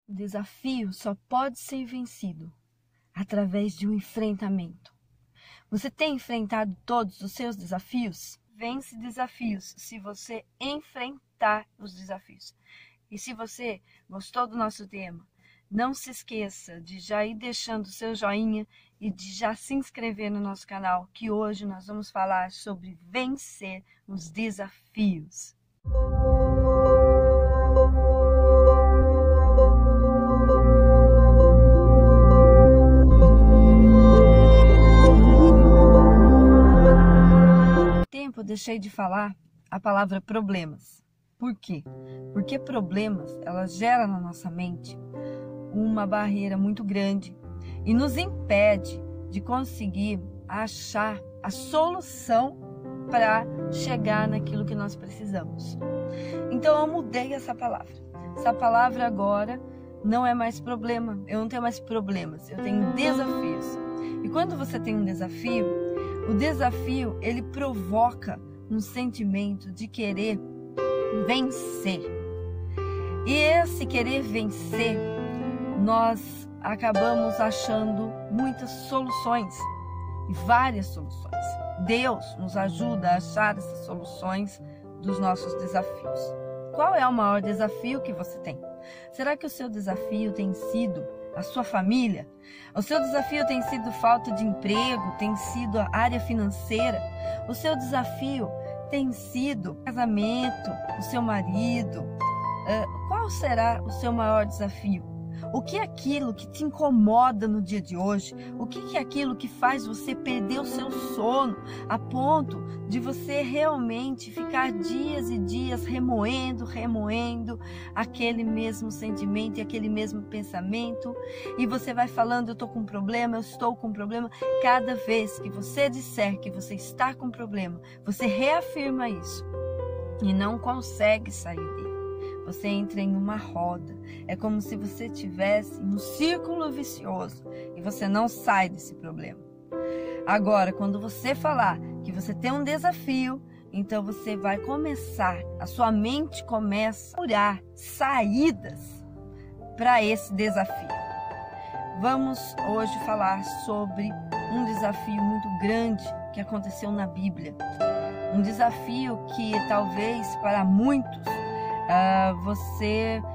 O desafio só pode ser vencido através de um enfrentamento. Você tem enfrentado todos os seus desafios? Vence desafios se você enfrentar os desafios. E se você gostou do nosso tema, não se esqueça de já ir deixando o seu joinha e de já se inscrever no nosso canal, que hoje nós vamos falar sobre vencer os desafios. Eu deixei de falar a palavra problemas. Por quê? Porque problemas, elas geram na nossa mente uma barreira muito grande e nos impede de conseguir achar a solução para chegar naquilo que nós precisamos. Então eu mudei essa palavra. Essa palavra agora não é mais problema. Eu não tenho mais problemas, eu tenho desafios. E quando você tem um desafio, o desafio, ele provoca um sentimento de querer vencer. E esse querer vencer, nós acabamos achando muitas soluções, várias soluções. Deus nos ajuda a achar essas soluções dos nossos desafios. Qual é o maior desafio que você tem? Será que o seu desafio tem sido a sua família? O seu desafio tem sido falta de emprego, tem sido a área financeira? O seu desafio tem sido casamento, o seu marido? Qual será o seu maior desafio? O que é aquilo que te incomoda no dia de hoje? O que é aquilo que faz você perder o seu sono a ponto de você realmente ficar dias e dias remoendo aquele mesmo sentimento e aquele mesmo pensamento? E você vai falando, eu estou com um problema, eu estou com um problema. Cada vez que você disser que você está com um problema, você reafirma isso e não consegue sair dele. Você entra em uma roda. É como se você estivesse em um círculo vicioso e você não sai desse problema. Agora, quando você falar que você tem um desafio, então você vai começar, a sua mente começa a procurar saídas para esse desafio. Vamos hoje falar sobre um desafio muito grande que aconteceu na Bíblia. Um desafio que talvez para muitos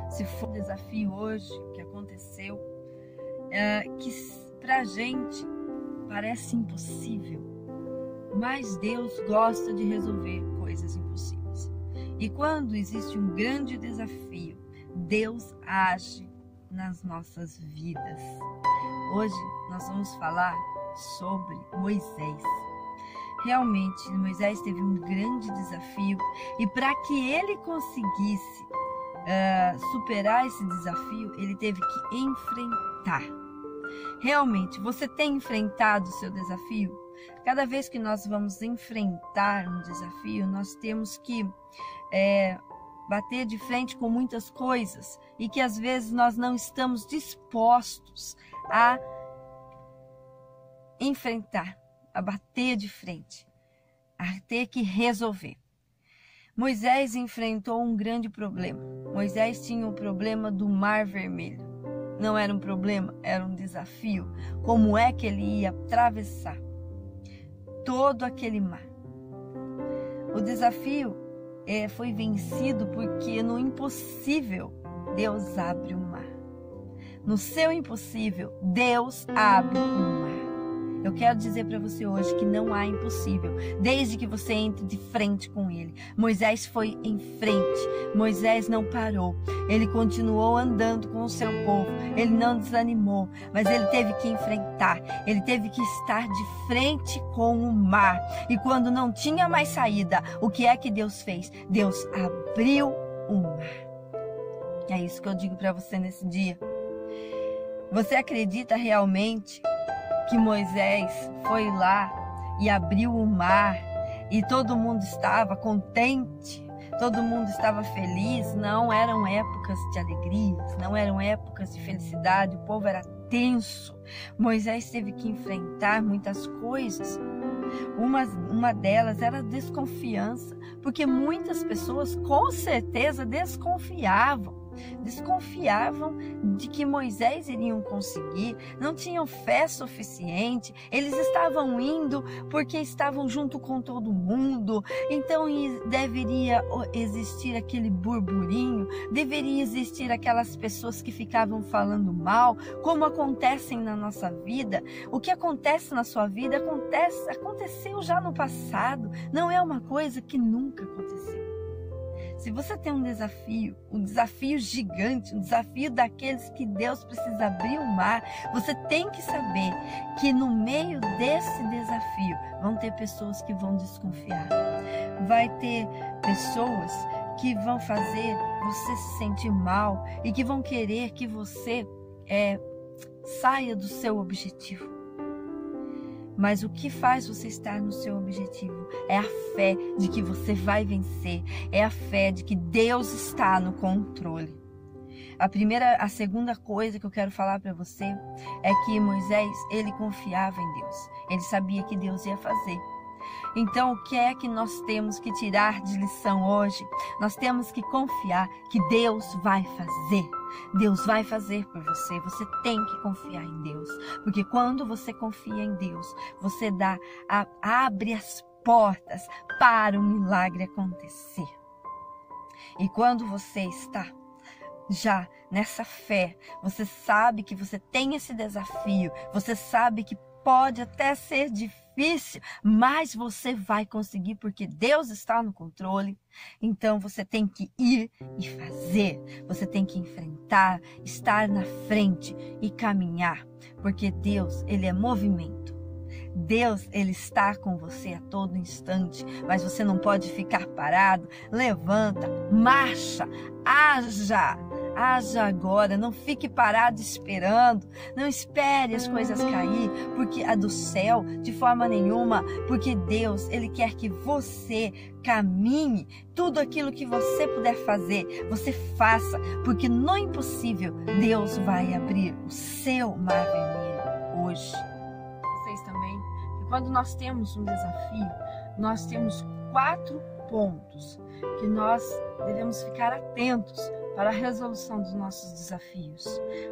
se for um desafio hoje que aconteceu, que pra gente parece impossível, mas Deus gosta de resolver coisas impossíveis. E quando existe um grande desafio, Deus age nas nossas vidas. Hoje nós vamos falar sobre Moisés. Realmente, Moisés teve um grande desafio e para que ele conseguisse superar esse desafio, ele teve que enfrentar. Realmente, você tem enfrentado o seu desafio? Cada vez que nós vamos enfrentar um desafio, nós temos que bater de frente com muitas coisas e que às vezes nós não estamos dispostos a enfrentar, a bater de frente, a ter que resolver. Moisés enfrentou um grande problema. Moisés tinha o problema do Mar Vermelho. Não era um problema, era um desafio. Como é que ele ia atravessar todo aquele mar? O desafio foi vencido porque no impossível, Deus abre o mar. No seu impossível, Deus abre o mar. Eu quero dizer para você hoje que não há impossível, desde que você entre de frente com ele. Moisés foi em frente, Moisés não parou, ele continuou andando com o seu povo, ele não desanimou, mas ele teve que enfrentar, ele teve que estar de frente com o mar. E quando não tinha mais saída, o que é que Deus fez? Deus abriu o mar. É isso que eu digo para você nesse dia. Você acredita realmente que Moisés foi lá e abriu o mar e todo mundo estava contente, todo mundo estava feliz? Não eram épocas de alegrias, não eram épocas de felicidade, o povo era tenso. Moisés teve que enfrentar muitas coisas. Uma delas era a desconfiança, porque muitas pessoas com certeza desconfiavam. desconfiavam de que Moisés iria conseguir, não tinham fé suficiente, eles estavam indo porque estavam junto com todo mundo, então deveria existir aquele burburinho, deveria existir aquelas pessoas que ficavam falando mal, como acontecem na nossa vida. O que acontece na sua vida aconteceu já no passado, não é uma coisa que nunca aconteceu. Se você tem um desafio gigante, um desafio daqueles que Deus precisa abrir o mar, você tem que saber que no meio desse desafio vão ter pessoas que vão desconfiar. Vai ter pessoas que vão fazer você se sentir mal e que vão querer que você saia do seu objetivo. Mas o que faz você estar no seu objetivo é a fé de que você vai vencer, é a fé de que Deus está no controle. A segunda coisa que eu quero falar para você é que Moisés, ele confiava em Deus, ele sabia que Deus ia fazer. Então, o que é que nós temos que tirar de lição hoje? Nós temos que confiar que Deus vai fazer. Deus vai fazer por você. Você tem que confiar em Deus. Porque quando você confia em Deus, você abre as portas para o milagre acontecer. E quando você está já nessa fé, você sabe que você tem esse desafio, você sabe que pode até ser difícil, mas você vai conseguir porque Deus está no controle. Então você tem que ir e fazer, você tem que enfrentar, estar na frente e caminhar, porque Deus, ele é movimento. Deus, ele está com você a todo instante, mas você não pode ficar parado. Levanta, marcha, haja agora, não fique parado esperando, não espere as coisas cair, porque a do céu, de forma nenhuma, porque Deus, ele quer que você caminhe, tudo aquilo que você puder fazer, você faça, porque no impossível, Deus vai abrir o seu mar vermelho hoje. Vocês também, que quando nós temos um desafio, nós temos 4 pontos que nós devemos ficar atentos para a resolução dos nossos desafios.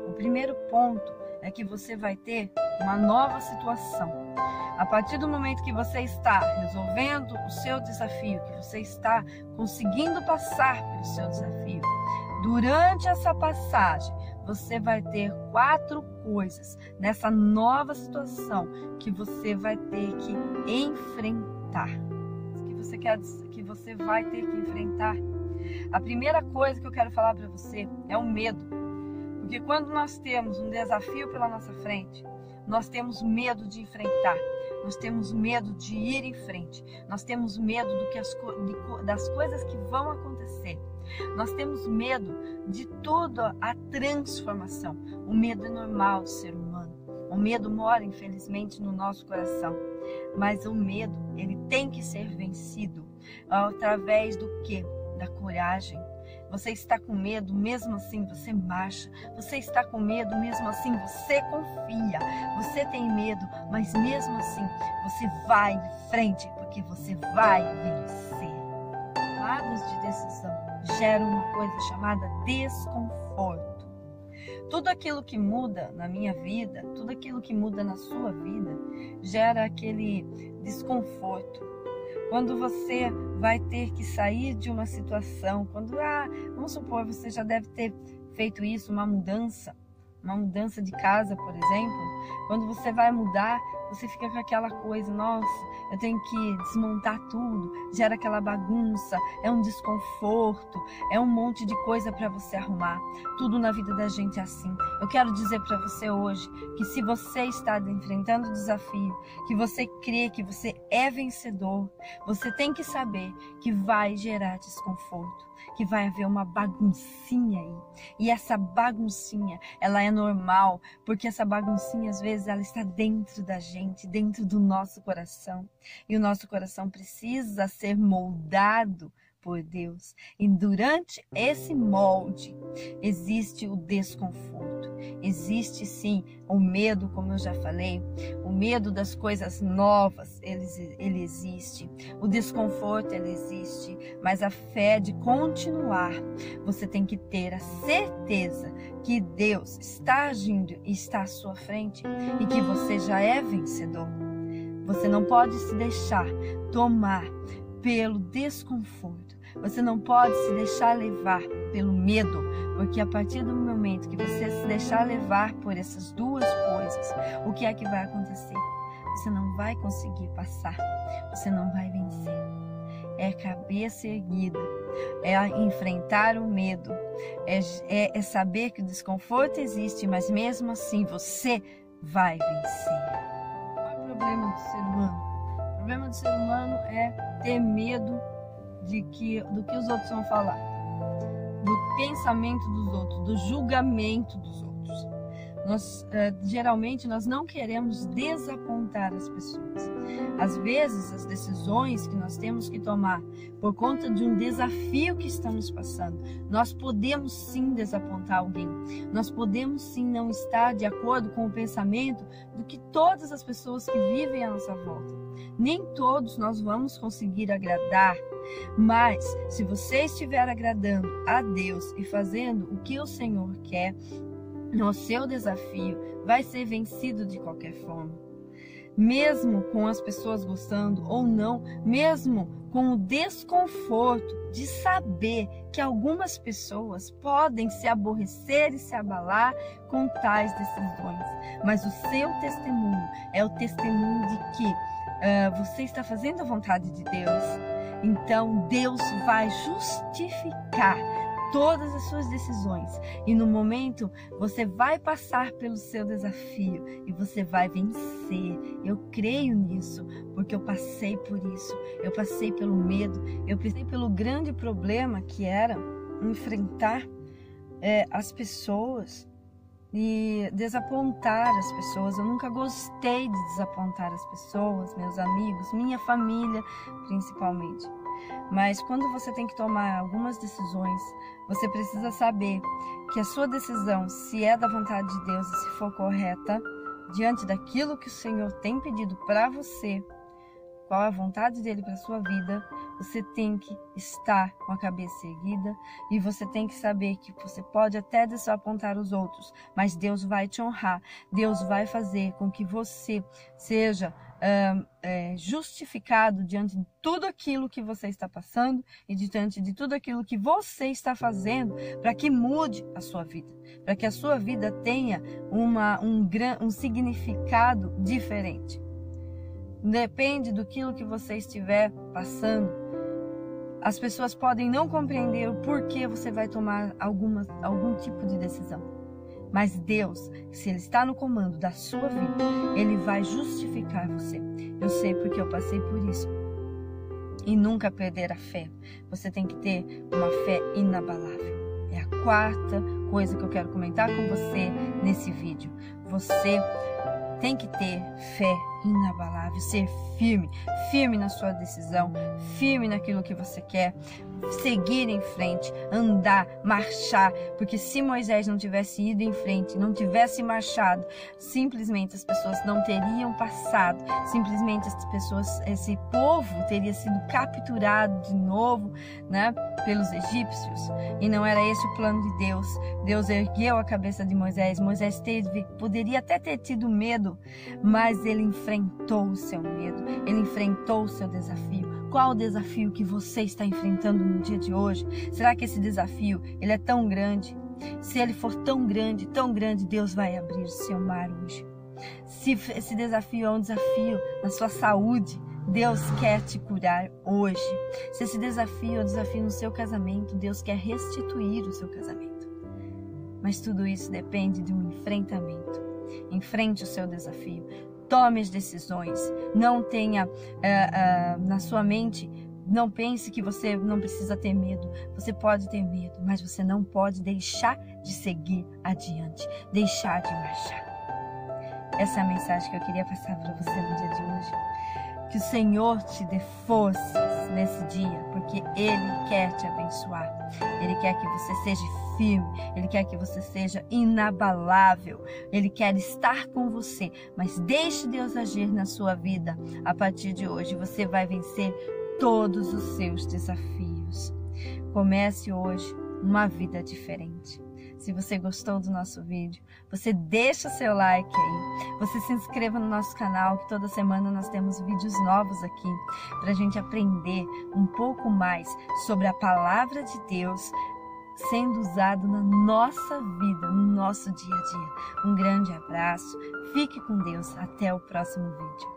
O primeiro ponto é que você vai ter uma nova situação. A partir do momento que você está resolvendo o seu desafio, que você está conseguindo passar pelo seu desafio, durante essa passagem, você vai ter 4 coisas nessa nova situação que você vai ter que enfrentar. Que você vai ter que enfrentar. A primeira coisa que eu quero falar para você é o medo. Porque quando nós temos um desafio pela nossa frente, nós temos medo de enfrentar, nós temos medo de ir em frente, nós temos medo das coisas que vão acontecer, nós temos medo de toda a transformação. O medo é normal do ser humano, o medo mora infelizmente no nosso coração, mas o medo, ele tem que ser vencido através do quê? Da coragem. Você está com medo, mesmo assim você marcha. Você está com medo, mesmo assim você confia. Você tem medo, mas mesmo assim você vai de frente, porque você vai vencer. Tomadas de decisão geram uma coisa chamada desconforto. Tudo aquilo que muda na minha vida, tudo aquilo que muda na sua vida, gera aquele desconforto. Quando você vai ter que sair de uma situação, vamos supor, você já deve ter feito isso, uma mudança de casa, por exemplo. Quando você vai mudar, você fica com aquela coisa, nossa, eu tenho que desmontar tudo, gera aquela bagunça, é um desconforto, é um monte de coisa para você arrumar. Tudo na vida da gente é assim. Eu quero dizer para você hoje que se você está enfrentando o desafio, que você crê que você é vencedor, você tem que saber que vai gerar desconforto, que vai haver uma baguncinha aí. E essa baguncinha, ela é normal, porque essa baguncinha, às vezes, ela está dentro da gente, dentro do nosso coração. E o nosso coração precisa ser moldado por Deus. E durante esse molde, existe o desconforto. Existe sim o medo, como eu já falei, o medo das coisas novas, ele existe. O desconforto, ele existe. Mas a fé de continuar, você tem que ter a certeza que Deus está agindo e está à sua frente e que você já é vencedor. Você não pode se deixar tomar pelo desconforto. Você não pode se deixar levar pelo medo, porque a partir do momento que você se deixar levar por essas duas coisas, o que é que vai acontecer? Você não vai conseguir passar, você não vai vencer. É cabeça erguida, é enfrentar o medo, é saber que o desconforto existe, mas mesmo assim você vai vencer. Qual é o problema do ser humano? O problema do ser humano é ter medo do que os outros vão falar, do pensamento dos outros, do julgamento dos outros. Geralmente nós não queremos desapontar as pessoas. Às vezes as decisões que nós temos que tomar por conta de um desafio que estamos passando, nós podemos sim desapontar alguém. Nós podemos sim não estar de acordo com o pensamento do que todas as pessoas que vivem à nossa volta. Nem todos nós vamos conseguir agradar, mas se você estiver agradando a Deus e fazendo o que o Senhor quer, o seu desafio vai ser vencido de qualquer forma. Mesmo com as pessoas gostando ou não, mesmo com o desconforto de saber que algumas pessoas podem se aborrecer e se abalar com tais decisões. Mas o seu testemunho é o testemunho de que você está fazendo a vontade de Deus. Então Deus vai justificar todas as suas decisões e no momento você vai passar pelo seu desafio e você vai vencer. Eu creio nisso porque eu passei por isso, eu passei pelo medo, eu passei pelo grande problema que era enfrentar as pessoas e desapontar as pessoas. Eu nunca gostei de desapontar as pessoas, meus amigos, minha família principalmente. Mas quando você tem que tomar algumas decisões, você precisa saber que a sua decisão, se é da vontade de Deus e se for correta, diante daquilo que o Senhor tem pedido para você, qual é a vontade dele para a sua vida, você tem que estar com a cabeça erguida e você tem que saber que você pode até desapontar os outros, mas Deus vai te honrar, Deus vai fazer com que você seja justificado diante de tudo aquilo que você está passando e diante de tudo aquilo que você está fazendo para que mude a sua vida, para que a sua vida tenha um significado diferente. Depende do que você estiver passando. As pessoas podem não compreender o porquê você vai tomar algum tipo de decisão. Mas Deus, se Ele está no comando da sua vida, Ele vai justificar você. Eu sei porque eu passei por isso. E nunca perder a fé. Você tem que ter uma fé inabalável. É a quarta coisa que eu quero comentar com você nesse vídeo. Você tem que ter fé inabalável, ser firme na sua decisão, firme naquilo que você quer, seguir em frente, andar, marchar, porque se Moisés não tivesse ido em frente, não tivesse marchado, simplesmente as pessoas não teriam passado, simplesmente esse povo teria sido capturado de novo, né, pelos egípcios, e não era esse o plano de Deus. Deus ergueu a cabeça de Moisés, poderia até ter tido medo, mas ele enfrentou o seu medo, ele enfrentou o seu desafio. Qual o desafio que você está enfrentando no dia de hoje? Será que esse desafio ele é tão grande? Se ele for tão grande, Deus vai abrir o seu mar hoje. Se esse desafio é um desafio na sua saúde, Deus quer te curar hoje. Se esse desafio é um desafio no seu casamento, Deus quer restituir o seu casamento. Mas tudo isso depende de um enfrentamento. Enfrente o seu desafio. Tome as decisões. Não tenha na sua mente, não pense que você não precisa ter medo. Você pode ter medo, mas você não pode deixar de seguir adiante, deixar de marchar. Essa é a mensagem que eu queria passar para você no dia de hoje. Que o Senhor te dê forças nesse dia, porque Ele quer te abençoar. Ele quer que você seja firme, Ele quer que você seja inabalável, Ele quer estar com você, mas deixe Deus agir na sua vida. A partir de hoje você vai vencer todos os seus desafios. Comece hoje uma vida diferente. Se você gostou do nosso vídeo, você deixa o seu like aí, você se inscreva no nosso canal, que toda semana nós temos vídeos novos aqui, para a gente aprender um pouco mais sobre a palavra de Deus sendo usado na nossa vida, no nosso dia a dia. Um grande abraço, fique com Deus, até o próximo vídeo.